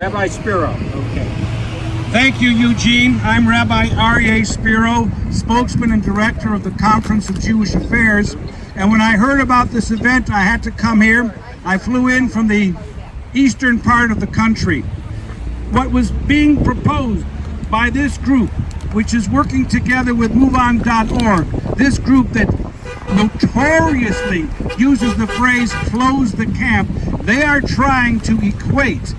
Rabbi Spero. Okay. Thank you, Eugene. I'm Rabbi Spero, spokesman and director of the Conference of Jewish Affairs. And when I heard about this event, I had to come here. I flew in from the eastern part of the country. What was being proposed by this group, which is working together with MoveOn.org, this group that notoriously uses the phrase close the camp, they are trying to equate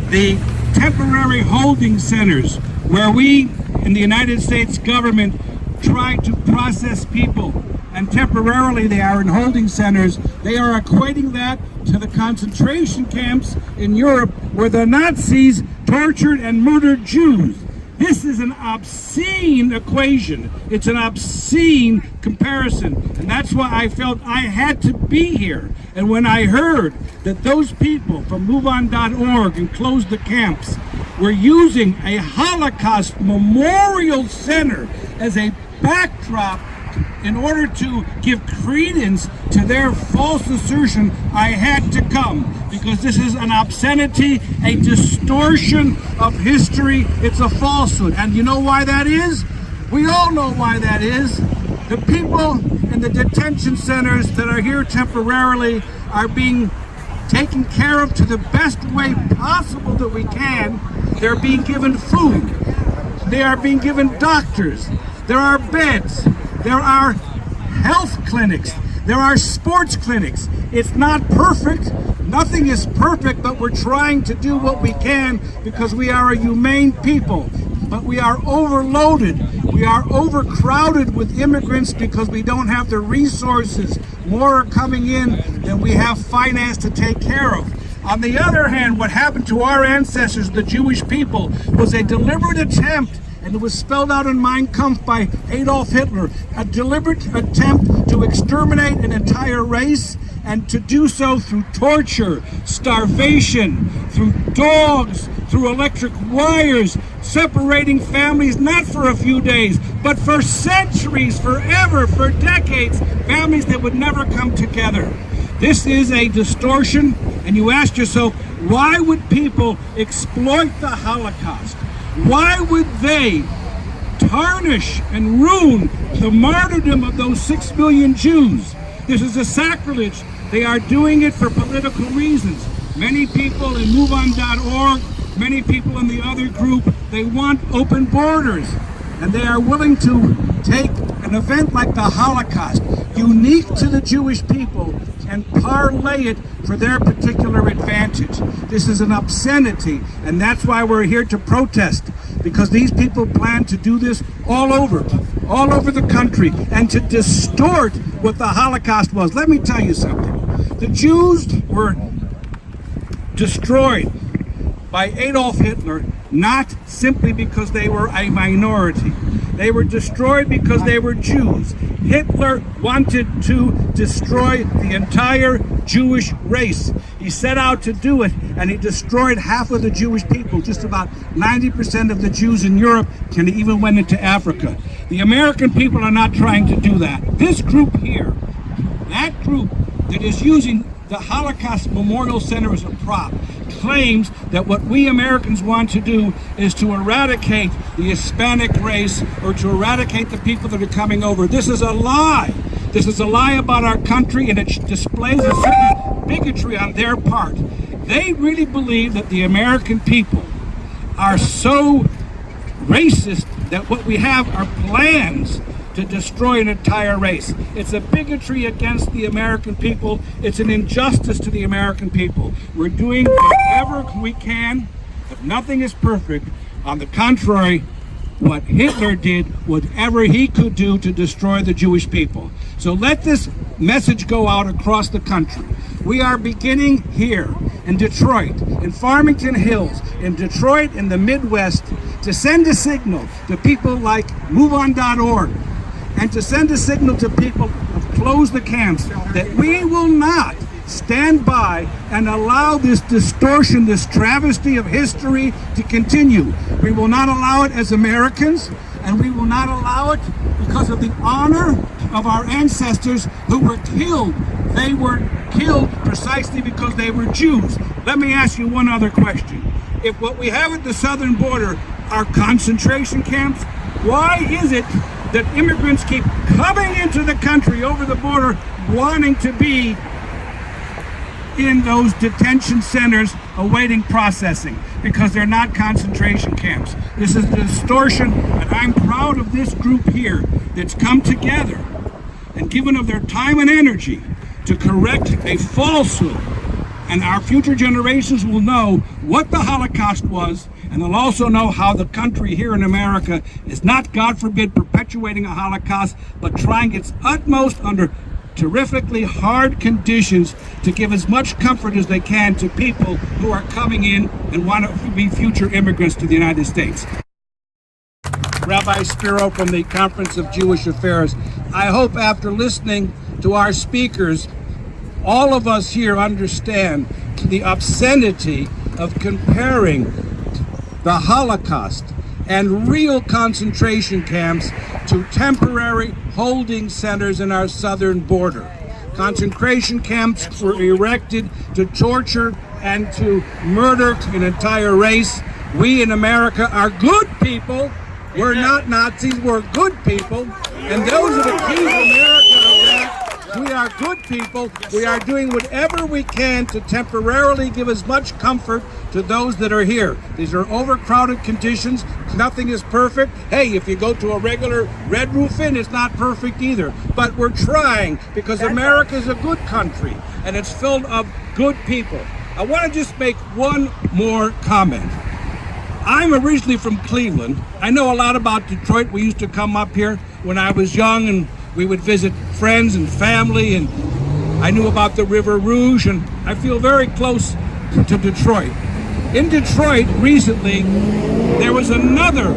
the temporary holding centers where we in the United States government try to process people, and temporarily they are in holding centers. They are equating that to the concentration camps in Europe where the Nazis tortured and murdered Jews. This is an obscene equation. It's an obscene comparison. And that's why I felt I had to be here. And when I heard that those people from MoveOn.org and Close the Camps were using a Holocaust memorial center as a backdrop in order to give credence to their false assertion, I had to come, because this is an obscenity, a distortion of history. It's a falsehood. And you know why that is? We all know why that is. The people in the detention centers that are here temporarily are being taken care of to the best way possible that we can. They're being given food. They are being given doctors. There are beds. There are health clinics. There are sports clinics. It's not perfect. Nothing is perfect, but we're trying to do what we can because we are a humane people. But we are overloaded. We are overcrowded with immigrants because we don't have the resources. More are coming in than we have finance to take care of. On the other hand, what happened to our ancestors, the Jewish people, was a deliberate attempt, and it was spelled out in Mein Kampf by Adolf Hitler, a deliberate attempt to exterminate an entire race, and to do so through torture, starvation, through dogs, through electric wires, separating families not for a few days, but for centuries, forever, for decades, families that would never come together. This is a distortion, and you ask yourself, why would people exploit the Holocaust? Why would they tarnish and ruin the martyrdom of those 6 million Jews? This is a sacrilege. They are doing it for political reasons. Many people in MoveOn.org, many people in the other group, they want open borders. And they are willing to take an event like the Holocaust, unique to the Jewish people, and parlay it for their particular advantage. This is an obscenity, and that's why we're here to protest, because these people plan to do this all over the country, and to distort what the Holocaust was. Let me tell you something. The Jews were destroyed by Adolf Hitler, not simply because they were a minority. They were destroyed because they were Jews. Hitler wanted to destroy the entire Jewish race. He set out to do it, and he destroyed half of the Jewish people, just about 90% of the Jews in Europe, and he even went into Africa. The American people are not trying to do that. This group here, that group that is using the Holocaust Memorial Center as a prop, claims that what we Americans want to do is to eradicate the Hispanic race, or to eradicate the people that are coming over. This is a lie. This is a lie about our country, and it displays a certain bigotry on their part. They really believe that the American people are so racist that what we have are plans to destroy an entire race. It's a bigotry against the American people. It's an injustice to the American people. We're doing whatever we can, but nothing is perfect. On the contrary, what Hitler did, whatever he could do to destroy the Jewish people. So let this message go out across the country. We are beginning here in Detroit, in Farmington Hills, in Detroit, in the Midwest, to send a signal to people like MoveOn.org, and to send a signal to people of Close the Camps that we will not stand by and allow this distortion, this travesty of history to continue. We will not allow it as Americans, and we will not allow it because of the honor of our ancestors who were killed. They were killed precisely because they were Jews. Let me ask you one other question. if what we have at the southern border are concentration camps, why is it that immigrants keep coming into the country over the border wanting to be in those detention centers awaiting processing? Because they're not concentration camps. This is the distortion, and I'm proud of this group here that's come together and given of their time and energy to correct a falsehood. And our future generations will know what the Holocaust was, and they'll also know how the country here in America is not, God forbid, perpetuating a Holocaust, but trying its utmost under terrifically hard conditions to give as much comfort as they can to people who are coming in and want to be future immigrants to the United States. Rabbi Spero from the Conference of Jewish Affairs. I hope after listening to our speakers, all of us here understand the obscenity of comparing the Holocaust and real concentration camps to temporary holding centers in our southern border. Concentration camps were erected to torture and to murder an entire race. We in America are good people. We're not Nazis, we're good people. And those are the keys of America of that. We are good people. We are doing whatever we can to temporarily give as much comfort to those that are here. These are overcrowded conditions. Nothing is perfect. Hey, if you go to a regular Red Roof Inn, it's not perfect either. But we're trying because America is a good country and it's filled of good people. I want to just make one more comment. I'm originally from Cleveland. I know a lot about Detroit. We used to come up here when I was young and we would visit friends and family, and I knew about the River Rouge, and I feel very close to Detroit. In Detroit recently, there was another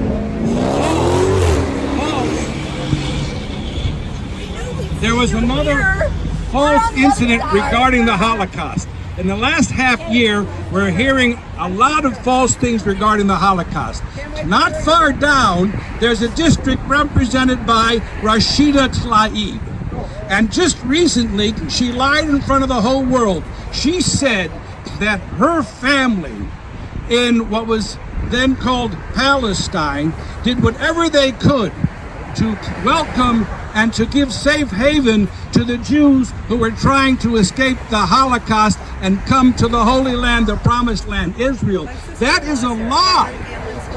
false incident regarding the Holocaust. In the last half year, we're hearing a lot of false things regarding the Holocaust. Not far down, there's a district represented by Rashida Tlaib. And just recently, she lied in front of the whole world. She said that her family in what was then called Palestine did whatever they could to welcome and to give safe haven to the Jews who were trying to escape the Holocaust and come to the Holy Land, the Promised Land, Israel. That is a lie.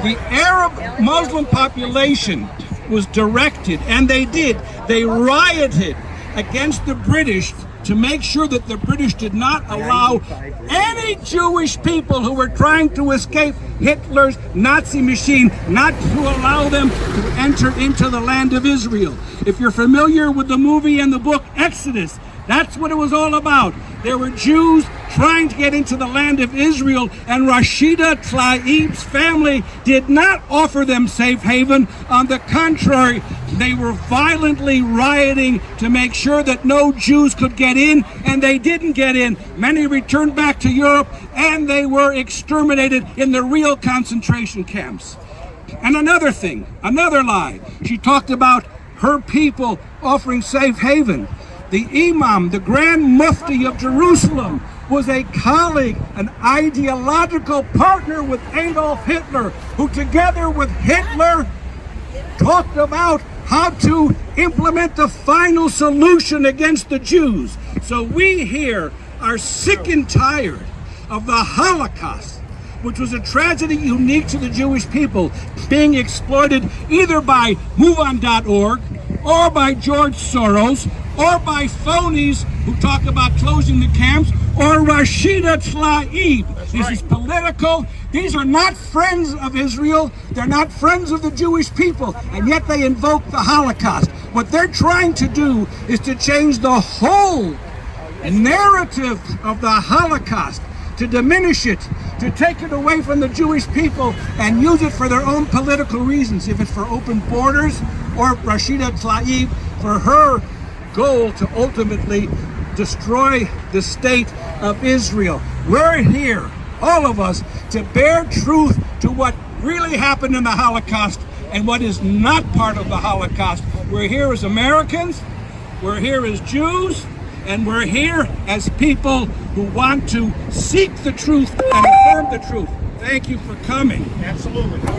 The Arab Muslim population was directed, and they rioted against the British to make sure that the British did not allow any Jewish people who were trying to escape Hitler's Nazi machine, not to allow them to enter into the land of Israel. If you're familiar with the movie and the book Exodus, that's what it was all about. There were Jews trying to get into the land of Israel, and Rashida Tlaib's family did not offer them safe haven. On the contrary, they were violently rioting to make sure that no Jews could get in, and they didn't get in. Many returned back to Europe, and they were exterminated in the real concentration camps. And another thing, another lie. She talked about her people offering safe haven. The Imam, the Grand Mufti of Jerusalem, was a colleague, an ideological partner with Adolf Hitler, who together with Hitler talked about how to implement the final solution against the Jews. So we here are sick and tired of the Holocaust, which was a tragedy unique to the Jewish people, being exploited either by MoveOn.org or by George Soros or by phonies who talk about closing the camps, or Rashida Tlaib. This is political. These are not friends of Israel. They're not friends of the Jewish people, and yet they invoke the Holocaust. What they're trying to do is to change the whole narrative of the Holocaust, to diminish it, to take it away from the Jewish people and use it for their own political reasons. If it's for open borders, or Rashida Tlaib for her goal to ultimately destroy the state of Israel. We're here, all of us, to bear truth to what really happened in the Holocaust and what is not part of the Holocaust. We're here as Americans, we're here as Jews, and we're here as people who want to seek the truth and affirm the truth. Thank you for coming. Absolutely.